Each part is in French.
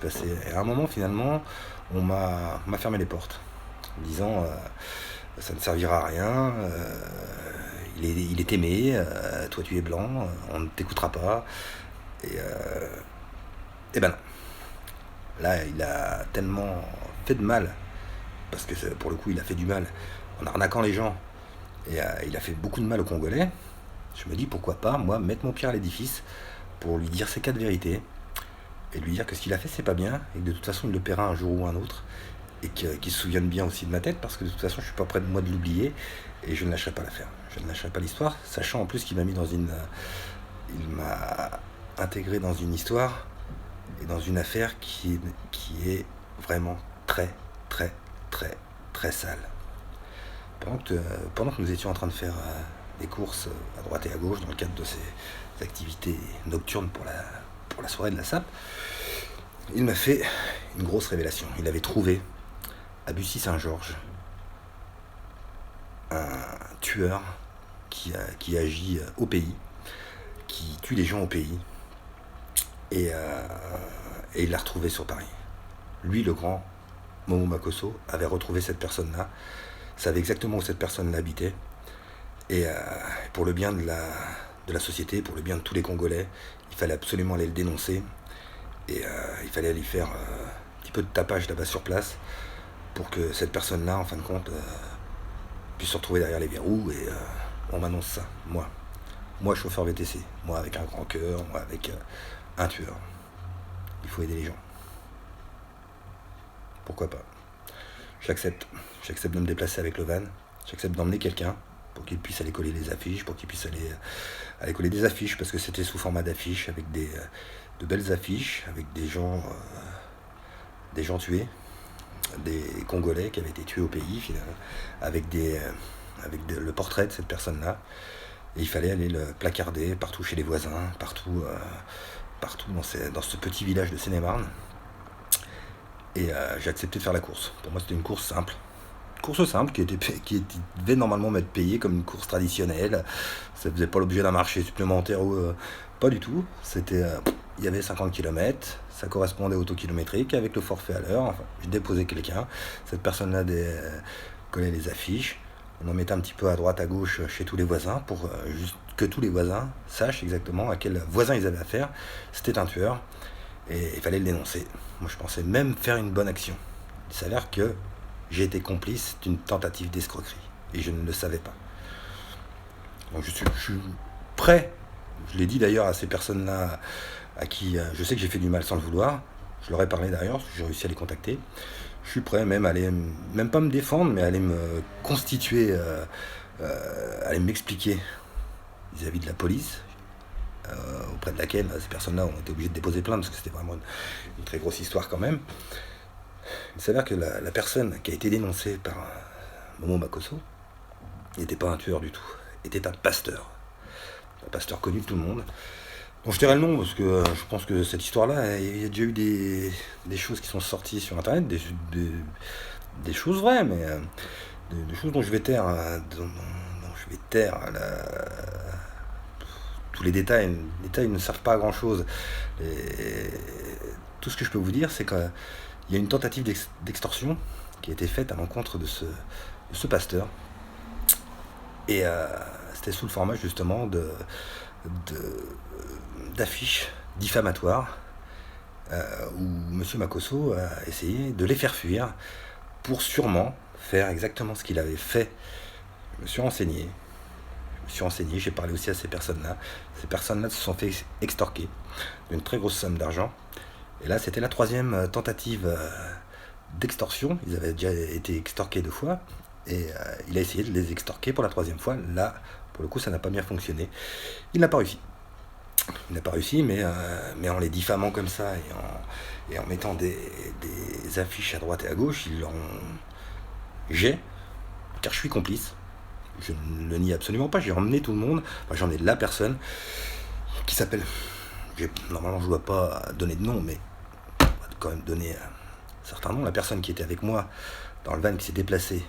passé. Et à un moment, finalement, on m'a fermé les portes, en disant ça ne servira à rien, il est aimé, toi tu es blanc, on ne t'écoutera pas. Et ben non. Là, il a tellement fait de mal, parce que pour le coup, il a fait du mal en arnaquant les gens, et il a fait beaucoup de mal aux Congolais. Je me dis pourquoi pas, moi, mettre mon pied à l'édifice pour lui dire ces quatre vérités, et lui dire que ce qu'il a fait, c'est pas bien, et que de toute façon, il le paiera un jour ou un autre, et qu'il se souvienne bien aussi de ma tête, parce que de toute façon, je suis pas près de moi de l'oublier, et je ne lâcherai pas l'affaire. Je ne lâcherai pas l'histoire, sachant en plus qu'il m'a mis dans une. Il m'a intégré dans une histoire et dans une affaire qui est vraiment très, très, très, très sale. Pendant que nous étions en train de faire des courses à droite et à gauche dans le cadre de ces activités nocturnes pour la soirée de la SAP, il m'a fait une grosse révélation. Il avait trouvé à Bussy-Saint-Georges un tueur qui agit au pays, qui tue les gens au pays, et, euh, et il l'a retrouvé sur Paris. Lui, le grand Momo Makosso, avait retrouvé cette personne-là, savait exactement où cette personne-là habitait, et pour le bien de la société, pour le bien de tous les Congolais, il fallait absolument aller le dénoncer, et il fallait aller faire un petit peu de tapage là-bas sur place, pour que cette personne-là, en fin de compte, puisse se retrouver derrière les verrous, et on m'annonce ça, moi chauffeur VTC, moi avec un grand cœur, moi avec un tueur. Il faut aider les gens. Pourquoi pas? J'accepte. J'accepte de me déplacer avec le van. J'accepte d'emmener quelqu'un pour qu'il puisse aller coller les affiches, pour qu'il puisse aller coller des affiches, parce que c'était sous format d'affiches, avec de belles affiches, avec des gens tués, des Congolais qui avaient été tués au pays, finalement, le portrait de cette personne-là. Et il fallait aller le placarder partout chez les voisins, partout dans ce petit village de Seine-et-Marne. Et j'ai accepté de faire la course. Pour moi, c'était une course simple. Course simple qui devait normalement m'être payée comme une course traditionnelle. Ça faisait pas l'objet d'un marché supplémentaire ou pas du tout. Il y avait 50 km, ça correspondait au taux kilométrique avec le forfait à l'heure. Enfin, je déposais quelqu'un. Cette personne-là collait les affiches. On en mettait un petit peu à droite, à gauche chez tous les voisins pour juste que tous les voisins sachent exactement à quel voisin ils avaient affaire. C'était un tueur et il fallait le dénoncer. Moi, je pensais même faire une bonne action. Il s'avère que j'ai été complice d'une tentative d'escroquerie et je ne le savais pas. Donc je suis prêt, je l'ai dit d'ailleurs à ces personnes-là à qui je sais que j'ai fait du mal sans le vouloir, je leur ai parlé d'ailleurs, j'ai réussi à les contacter. Je suis prêt même à aller, même pas me défendre, mais à aller me constituer, à aller m'expliquer vis-à-vis de la police, auprès de laquelle ces personnes-là ont été obligées de déposer plainte parce que c'était vraiment une très grosse histoire quand même. Il s'avère que la personne qui a été dénoncée par Momo Makosso n'était pas un tueur du tout, était un pasteur connu de tout le monde. Donc je tairai le nom parce que je pense que cette histoire-là, il y a déjà eu des choses qui sont sorties sur internet, des choses vraies, mais des choses dont je vais taire, tous les détails. Les détails ne servent pas à grand chose. Tout ce que je peux vous dire, c'est qu'il y a une tentative d'extorsion qui a été faite à l'encontre de ce pasteur. Et c'était sous le format justement d'affiches diffamatoires où M. Makosso a essayé de les faire fuir pour sûrement faire exactement ce qu'il avait fait. Je me suis renseigné, j'ai parlé aussi à ces personnes-là. Ces personnes-là se sont fait extorquer d'une très grosse somme d'argent. Et là, c'était la troisième tentative d'extorsion. Ils avaient déjà été extorqués 2 fois. Et il a essayé de les extorquer pour la troisième fois. Là, pour le coup, ça n'a pas bien fonctionné. Il n'a pas réussi. Mais en les diffamant comme ça et en mettant des affiches à droite et à gauche, j'ai, car je suis complice, je ne le nie absolument pas, j'ai emmené tout le monde, enfin, j'en ai la personne qui s'appelle, normalement je ne dois pas donner de nom, mais on va quand même donner un certain nom, la personne qui était avec moi dans le van qui s'est déplacé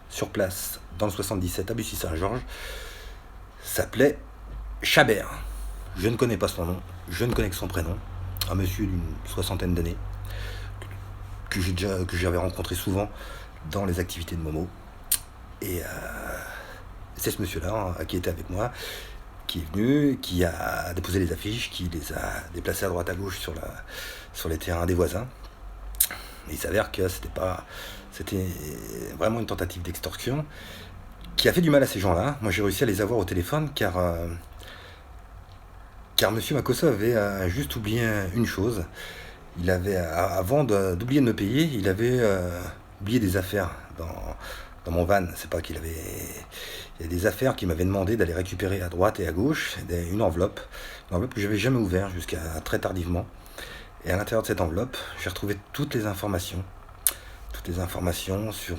sur place dans le 77 à Bussy-Saint-Georges s'appelait Chabert. Je ne connais pas son nom, je ne connais que son prénom. un monsieur d'une soixantaine d'années, que j'avais rencontré souvent dans les activités de Momo. Et c'est ce monsieur-là qui était avec moi, qui est venu, qui a déposé les affiches, qui les a déplacées à droite à gauche sur les terrains des voisins. Et il s'avère que c'était vraiment une tentative d'extorsion qui a fait du mal à ces gens-là. Moi, j'ai réussi à les avoir au téléphone car monsieur Makossa avait juste oublié une chose. Il avait, avant d'oublier de me payer, il avait oublié des affaires dans mon van. C'est pas qu'il avait... Il y a des affaires qu'il m'avait demandé d'aller récupérer à droite et à gauche, une enveloppe que j'avais jamais ouverte jusqu'à très tardivement. Et à l'intérieur de cette enveloppe, j'ai retrouvé toutes les informations sur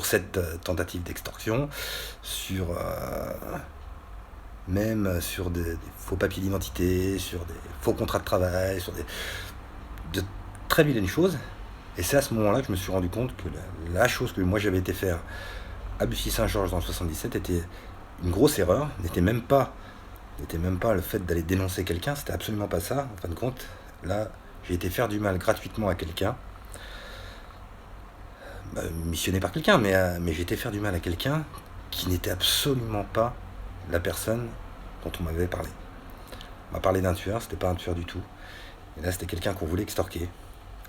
cette tentative d'extorsion, même sur des faux papiers d'identité, sur des faux contrats de travail, sur de très vilaines choses. Et c'est à ce moment-là que je me suis rendu compte que la chose que moi j'avais été faire à Bussy-Saint-Georges dans le 77 était une grosse erreur, n'était même pas le fait d'aller dénoncer quelqu'un, c'était absolument pas ça. En fin de compte, là, j'ai été faire du mal gratuitement à quelqu'un, missionné par quelqu'un, mais j'ai été faire du mal à quelqu'un qui n'était absolument pas la personne dont on m'avait parlé. On m'a parlé d'un tueur, c'était pas un tueur du tout. Et là, c'était quelqu'un qu'on voulait extorquer,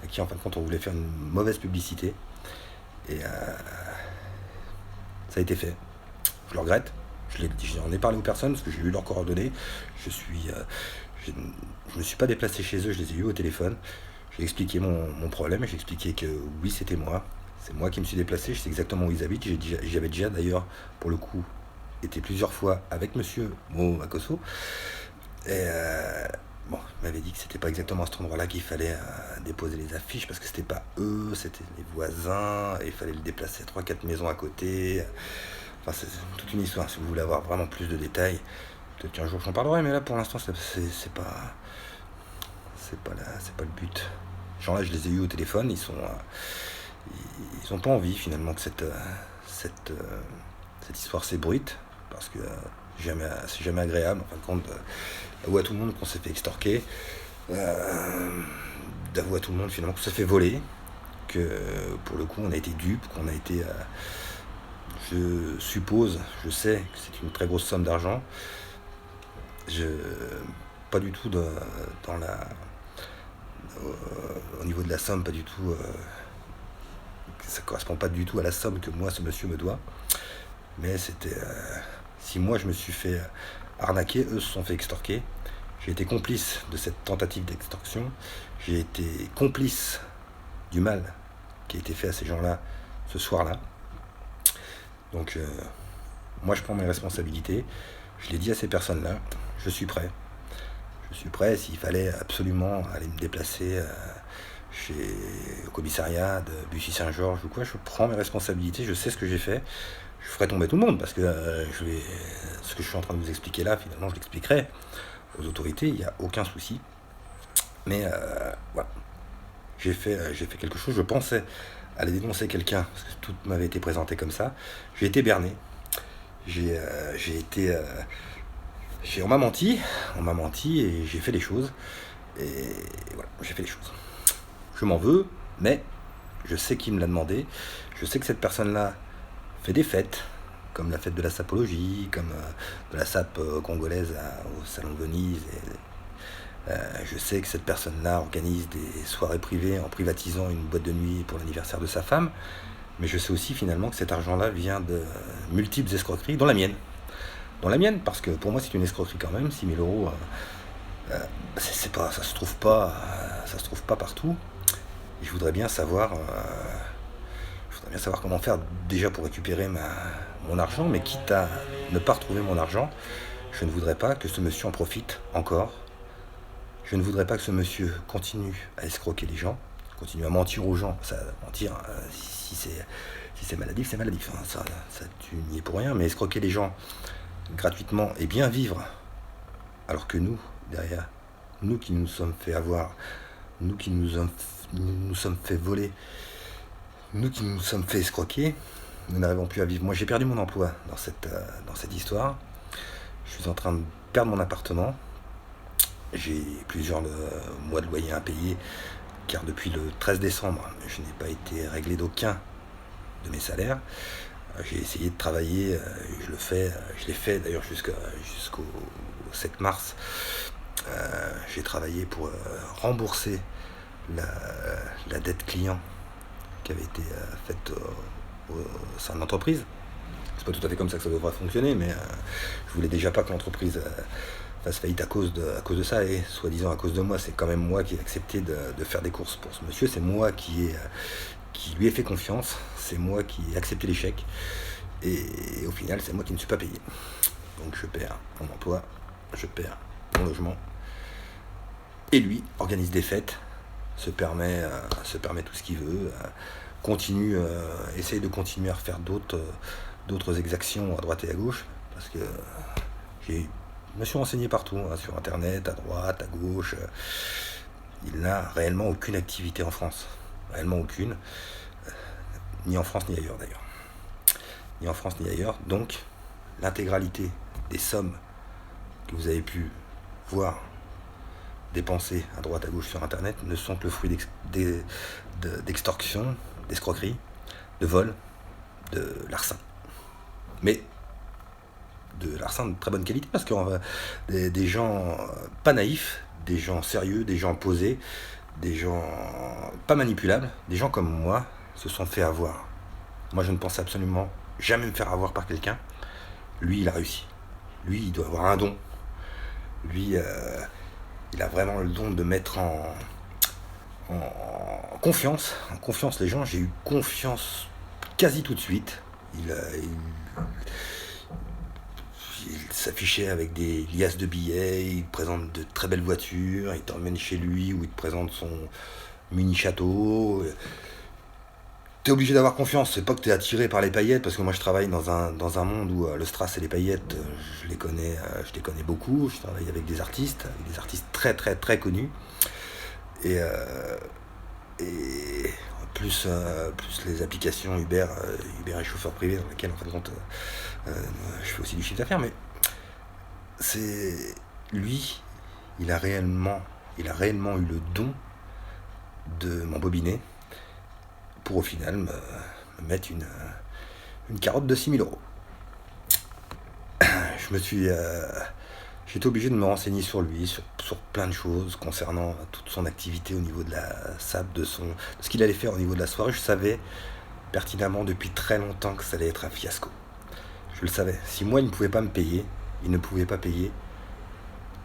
à qui en fin de compte on voulait faire une mauvaise publicité. Et ça a été fait. Je le regrette. J'en ai parlé aux personnes parce que j'ai eu leurs coordonnées. Je me suis pas déplacé chez eux, je les ai eus au téléphone. J'ai expliqué mon problème, j'ai expliqué que oui, c'était moi. C'est moi qui me suis déplacé, je sais exactement où ils habitent. J'avais déjà d'ailleurs, pour le coup, été plusieurs fois avec monsieur Makosso. Et bon, il m'avait dit que c'était pas exactement à cet endroit-là qu'il fallait déposer les affiches parce que c'était pas eux, c'était les voisins. Et il fallait le déplacer à 3-4 maisons à côté. Enfin, c'est toute une histoire. Si vous voulez avoir vraiment plus de détails, peut-être qu'un jour j'en parlerai, mais là pour l'instant c'est pas le but. Ces gens-là, je les ai eus au téléphone, ils ont pas envie finalement que cette histoire s'ébruite, parce que c'est jamais agréable en fin de compte d'avouer à tout le monde qu'on s'est fait extorquer, d'avouer à tout le monde finalement qu'on s'est fait voler, que pour le coup on a été dupe, qu'on a été je sais que c'est une très grosse somme d'argent. Pas du tout au niveau de la somme, pas du tout. Ça correspond pas du tout à la somme que moi, ce monsieur me doit. Mais c'était. Si moi je me suis fait arnaquer, eux se sont fait extorquer. J'ai été complice de cette tentative d'extorsion. J'ai été complice du mal qui a été fait à ces gens-là ce soir-là. Donc, moi je prends mes responsabilités. Je l'ai dit à ces personnes-là, je suis prêt. Je suis prêt s'il fallait absolument aller me déplacer au commissariat de Bussy-Saint-Georges ou quoi. Je prends mes responsabilités, je sais ce que j'ai fait. Je ferai tomber tout le monde parce que ce que je suis en train de vous expliquer là, finalement, je l'expliquerai aux autorités, il n'y a aucun souci. Mais voilà, j'ai fait quelque chose, je pensais aller dénoncer quelqu'un, parce que tout m'avait été présenté comme ça. J'ai été berné. On m'a menti et j'ai fait les choses. Et voilà, j'ai fait les choses. Je m'en veux, mais je sais qui me l'a demandé. Je sais que cette personne-là fait des fêtes, comme la fête de la sapologie, comme de la sape congolaise au Salon de Venise. Je sais que cette personne-là organise des soirées privées en privatisant une boîte de nuit pour l'anniversaire de sa femme. Mais je sais aussi finalement que cet argent-là vient de multiples escroqueries, dont la mienne. Parce que pour moi c'est une escroquerie quand même. 6 000 euros, ça se trouve pas partout. Et je voudrais bien savoir comment faire déjà pour récupérer mon argent, mais quitte à ne pas retrouver mon argent, je ne voudrais pas que ce monsieur en profite encore. Je ne voudrais pas que ce monsieur continue à escroquer les gens, continue à mentir aux gens. Mentir, si c'est maladif, c'est maladif. Hein. Ça tu n'y es pour rien, mais escroquer les gens gratuitement et bien vivre, alors que nous, derrière, nous qui nous sommes fait avoir, nous qui nous sommes fait voler, nous qui nous sommes fait escroquer, nous n'arrivons plus à vivre. Moi, j'ai perdu mon emploi dans cette histoire. Je suis en train de perdre mon appartement. J'ai plusieurs mois de loyer impayés, car depuis le 13 décembre, je n'ai pas été réglé d'aucun de mes salaires. J'ai essayé de travailler, je l'ai fait d'ailleurs jusqu'au 7 mars. J'ai travaillé pour rembourser la, la dette client qui avait été faite au sein de l'entreprise. C'est pas tout à fait comme ça que ça devrait fonctionner, mais je voulais déjà pas que l'entreprise fasse faillite à cause de ça, et soi-disant à cause de moi. C'est quand même moi qui ai accepté de faire des courses pour ce monsieur, c'est moi qui lui ai fait confiance, c'est moi qui ai accepté l'échec, et au final c'est moi qui ne suis pas payé. Donc je perds mon emploi, je perds mon logement, et lui organise des fêtes, se permet tout ce qu'il veut, essaye de continuer à refaire d'autres exactions à droite et à gauche, parce que je me suis renseigné partout, hein, sur internet, à droite, à gauche. Il n'a réellement aucune activité en France, réellement aucune, ni en France ni ailleurs d'ailleurs, ni en France ni ailleurs. Donc l'intégralité des sommes que vous avez pu voir dépensées à droite à gauche sur internet ne sont que le fruit d'extorsion, d'escroquerie, de vol, de larcin. Mais de larcin de très bonne qualité, parce qu'on va des gens pas naïfs, des gens sérieux, des gens posés, des gens pas manipulables, des gens comme moi se sont fait avoir. Moi je ne pensais absolument jamais me faire avoir par quelqu'un. Lui il a réussi. Lui il doit avoir un don. Lui il a vraiment le don de mettre en confiance les gens. J'ai eu confiance quasi tout de suite. Il s'affichait avec des liasses de billets, il te présente de très belles voitures, il t'emmène chez lui où il te présente son mini château. T'es obligé d'avoir confiance, c'est pas que t'es attiré par les paillettes, parce que moi je travaille dans un monde où le strass et les paillettes, je les connais beaucoup. Je travaille avec des artistes très très très connus, et plus les applications Uber et chauffeur privé, dans lesquelles en fin de compte je fais aussi du chiffre d'affaires. Mais c'est lui, il a réellement eu le don de m'embobiner pour au final me mettre une carotte de 6 000 euros. J'étais obligé de me renseigner sur lui, sur plein de choses concernant toute son activité au niveau de la SAP, de ce qu'il allait faire au niveau de la soirée. Je savais pertinemment depuis très longtemps que ça allait être un fiasco. Je le savais. Si moi il ne pouvait pas me payer, il ne pouvait pas payer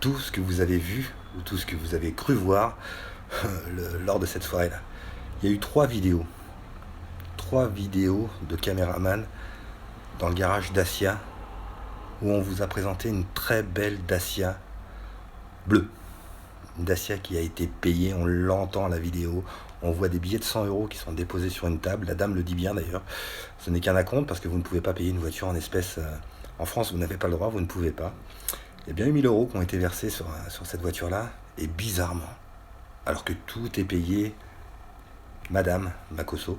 tout ce que vous avez vu ou tout ce que vous avez cru voir lors de cette soirée-là. Il y a eu 3 vidéos de caméraman dans le garage Dacia, où on vous a présenté une très belle Dacia bleue. Une Dacia qui a été payée, on l'entend à la vidéo, on voit des billets de 100 euros qui sont déposés sur une table, la dame le dit bien d'ailleurs. Ce n'est qu'un acompte, parce que vous ne pouvez pas payer une voiture en espèces. En France, vous n'avez pas le droit, vous ne pouvez pas. Il y a bien eu 1 000 euros qui ont été versés sur cette voiture-là, et bizarrement, alors que tout est payé, Madame Makosso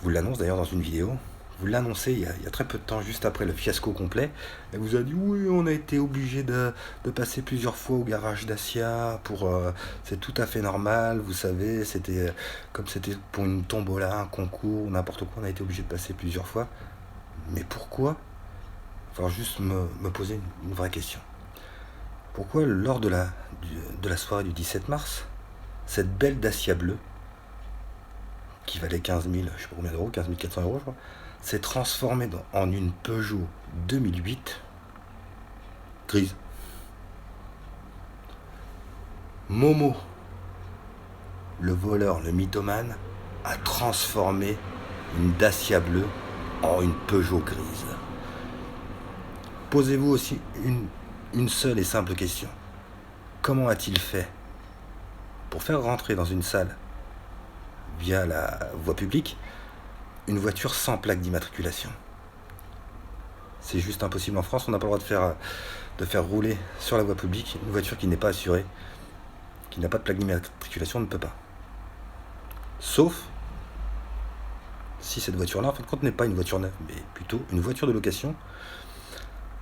vous l'annonce d'ailleurs dans une vidéo. Vous l'annoncez il y a très peu de temps, juste après le fiasco complet. Elle vous a dit oui, on a été obligé de passer plusieurs fois au garage Dacia c'est tout à fait normal, vous savez, c'était pour une tombola, un concours, n'importe quoi, on a été obligé de passer plusieurs fois. Mais pourquoi? Il va falloir juste me poser une vraie question. Pourquoi lors de la soirée du 17 mars, cette belle Dacia bleue, qui valait 15 000, je sais pas combien d'euros, 15 400 euros je crois, s'est transformée en une Peugeot 2008 grise? Momo, le voleur, le mythomane, a transformé une Dacia bleue en une Peugeot grise. Posez-vous aussi une seule et simple question. Comment a-t-il fait pour faire rentrer dans une salle, via la voie publique, une voiture sans plaque d'immatriculation? C'est juste impossible. En France, on n'a pas le droit de faire rouler sur la voie publique une voiture qui n'est pas assurée, qui n'a pas de plaque d'immatriculation. On ne peut pas. Sauf si cette voiture-là, en fin de compte, n'est pas une voiture neuve, mais plutôt une voiture de location,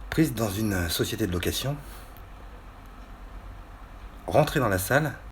prise dans une société de location rentrer dans la salle